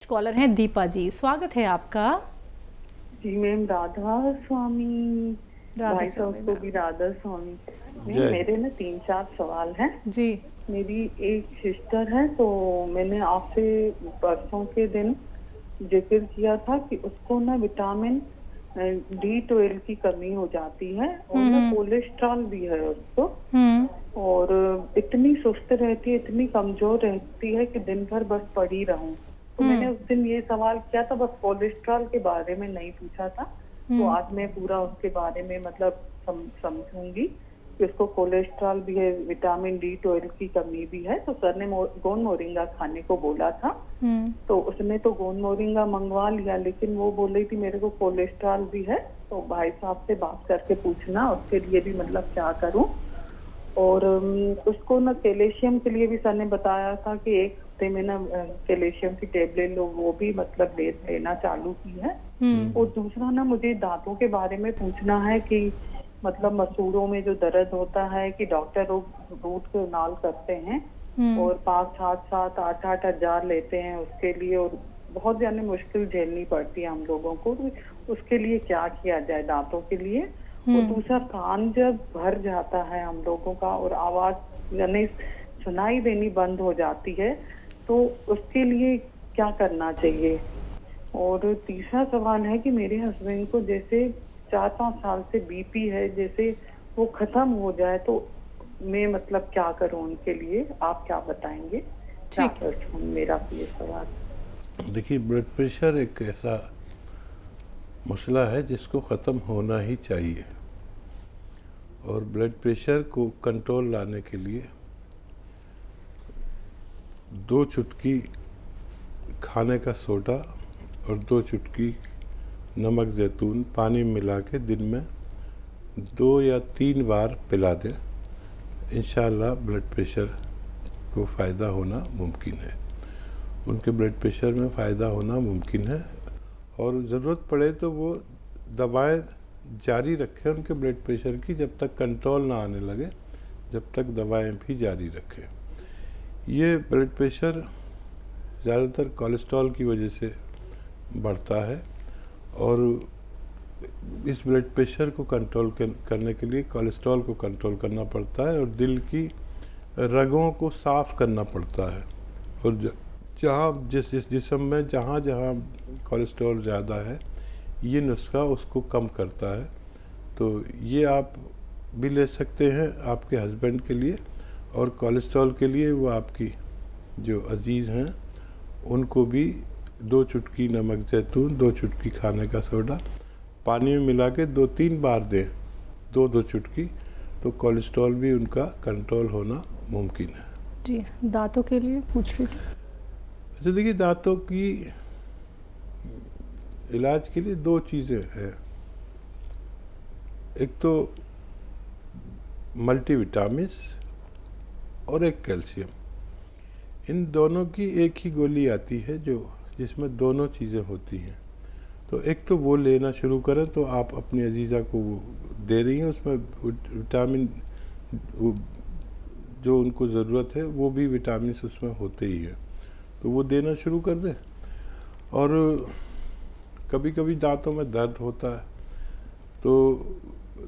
Collar हैं दीपा जी, स्वागत है आपका। जी मैम, राधा स्वामी। राधे भाई स्वामी साहब को भी मैम। राधा स्वामी। मैम, जय मेरे ना 3-4 सवाल हैं। जी। मेरी एक सिस्टर है, तो मैंने आपसे परसों के दिन जिक्र किया था कि उसको ना विटामिन D12 की कमी हो जाती है और ना हम्म। कोलेस्ट्रॉल भी है उसको। हम्म। और इतनी सुस्त रहती है, इतनी कमजोर रहती है कि दिन भर बस पड़ी रहूं। तो मैंने उस दिन ये सवाल किया था, बस कोलेस्ट्रॉल के बारे में नहीं पूछा था। तो आज मैं पूरा उसके बारे में मतलब समझूंगी कि उसको कोलेस्ट्रॉल भी है, विटामिन D12 की कमी भी है। तो सर ने गोंद मोरिंगा खाने को बोला था। तो उसने तो गोंद मोरिंगा मंगवा लिया, लेकिन वो बोल रही थी मेरे को कोलेस्ट्रॉल भी है। तो भाई साहब से बात करके पूछना उसके लिए भी मतलब क्या करूं। और उसको ना कैल्शियम के लिए भी सर ने बताया था कि एक हफ्ते में ना कैल्शियम की टेबलेट लो, वो भी मतलब लेना चालू की है। और दूसरा ना मुझे दांतों के बारे में पूछना है कि मतलब मसूड़ों में जो दर्द होता है कि डॉक्टर लोग रूट कैनाल करते हैं और 5-7-8 हजार लेते हैं उसके लिए, और बहुत ज्यादा मुश्किल झेलनी पड़ती है हम लोगों को। तो उसके लिए क्या किया जाए दांतों के लिए। और दूसरा, कान जब भर जाता है हम लोगों का और आवाज यानी सुनाई देनी बंद हो जाती है, तो उसके लिए क्या करना चाहिए। और तीसरा सवाल है कि मेरे हस्बैंड को जैसे 4-5 साल से बीपी है, जैसे वो खत्म हो जाए तो मैं मतलब क्या करूं उनके लिए, आप क्या बताएंगे। क्या ठीक है। करूं, मेरा ये सवाल। देखिए, ब्लड प्रेशर एक ऐसा मसला है जिसको ख़त्म होना ही चाहिए। और ब्लड प्रेशर को कंट्रोल लाने के लिए 2 चुटकी खाने का सोडा और 2 चुटकी नमक ज़ैतून पानी में मिला के दिन में 2 या 3 बार पिला दें। इंशाअल्लाह ब्लड प्रेशर को फ़ायदा होना मुमकिन है, उनके ब्लड प्रेशर में फ़ायदा होना मुमकिन है। और ज़रूरत पड़े तो वो दवाएं जारी रखें उनके ब्लड प्रेशर की, जब तक कंट्रोल ना आने लगे जब तक दवाएं भी जारी रखें। ये ब्लड प्रेशर ज़्यादातर कोलेस्ट्रॉल की वजह से बढ़ता है, और इस ब्लड प्रेशर को कंट्रोल करने के लिए कोलेस्ट्रॉल को कंट्रोल करना पड़ता है और दिल की रगों को साफ़ करना पड़ता है। और जहाँ जिस जिस्म में जहाँ जहाँ कोलेस्ट्रॉल ज़्यादा है, ये नुस्खा उसको कम करता है। तो ये आप भी ले सकते हैं आपके हस्बैंड के लिए, और कोलेस्ट्रॉल के लिए वो आपकी जो अजीज़ हैं उनको भी 2 चुटकी नमक ज़ैतून, 2 चुटकी खाने का सोडा पानी में मिला के 2-3 बार दें, 2-2 चुटकी, तो कोलेस्ट्रॉल भी उनका कंट्रोल होना मुमकिन है। जी, दांतों के लिए पूछ रही थी। अच्छा, देखिए, दांतों की इलाज के लिए 2 चीज़ें हैं। एक तो मल्टीविटामिन्स और एक कैल्शियम। इन दोनों की एक ही गोली आती है जो जिसमें दोनों चीज़ें होती हैं। तो एक तो वो लेना शुरू करें, तो आप अपनी अजीज़ा को वो दे रही हैं, उसमें विटामिन जो उनको ज़रूरत है वो भी विटामिन उसमें होते ही हैं, तो वो देना शुरू कर दें। और कभी कभी दांतों में दर्द होता है, तो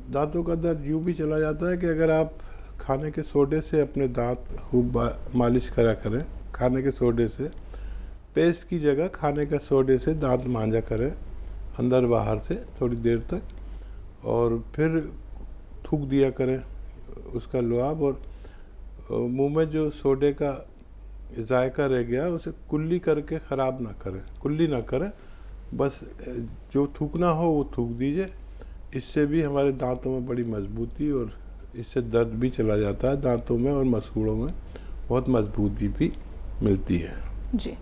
दांतों का दर्द यूँ भी चला जाता है कि अगर आप खाने के सोडे से अपने दांत खूब मालिश करा करें, खाने के सोडे से, पेस्ट की जगह खाने का सोडे से दांत मांजा करें अंदर बाहर से थोड़ी देर तक, और फिर थूक दिया करें उसका लुआब। और मुंह में जो सोडे का जायका रह गया उसे कुल्ली करके ख़राब ना करें, कुल्ली ना करें, बस जो थूकना हो वो थूक दीजिए। इससे भी हमारे दांतों में बड़ी मजबूती, और इससे दर्द भी चला जाता है दांतों में, और मसूड़ों में बहुत मजबूती भी मिलती है। जी।